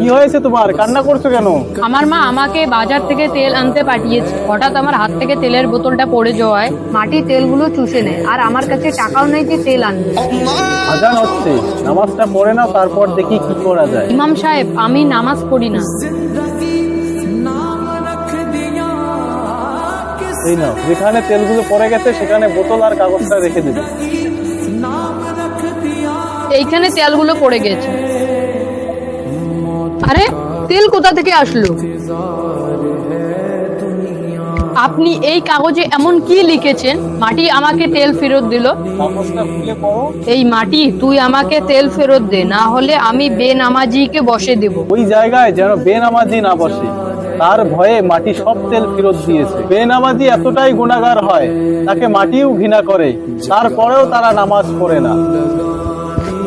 কি হয়েছে তোমার? কান্না করছো কেন? আমার মা আমাকে বাজার থেকে তেল আনতে পাঠিয়েছে। হঠাৎ আমার হাত থেকে তেলের বোতলটা পড়ে যাওয়ায় মাটি তেলগুলো চুষে নেয়, আর আমার কাছে টাকাও নেই যে তেল আনবে। আজান হচ্ছে, নামাজটা পড়ে নাও, তারপর দেখি কি করা যায়। ইমাম সাহেব, আমি নামাজ পড়ি না। এই নাও, যেখানে তেলগুলো পড়ে গেছে সেখানে বোতল আর কাগজটা রেখে দেবে। এইখানে তেলগুলো পড়ে গেছে। আরে, তেল কোথা থেকে আসলো? আপনি এই কাগজে এমন কি লিখেছেন? মাটি আমাকে তেল ফেরত দিল। কাগজটা খুলে পড়ো। এই মাটি, তুই আমাকে তেল ফেরত দে, না হলে আমি বেনামাজিকে বসে দেব। ওই জায়গায় যেন বেনামাজি না বসে, তার ভয়ে মাটি সব তেল ফেরত দিয়েছে। বেনামাজি এতটাই গুনাহগার হয়, তাকে মাটিও ঘৃণা করে, তারপরেও তারা নামাজ পড়ে না।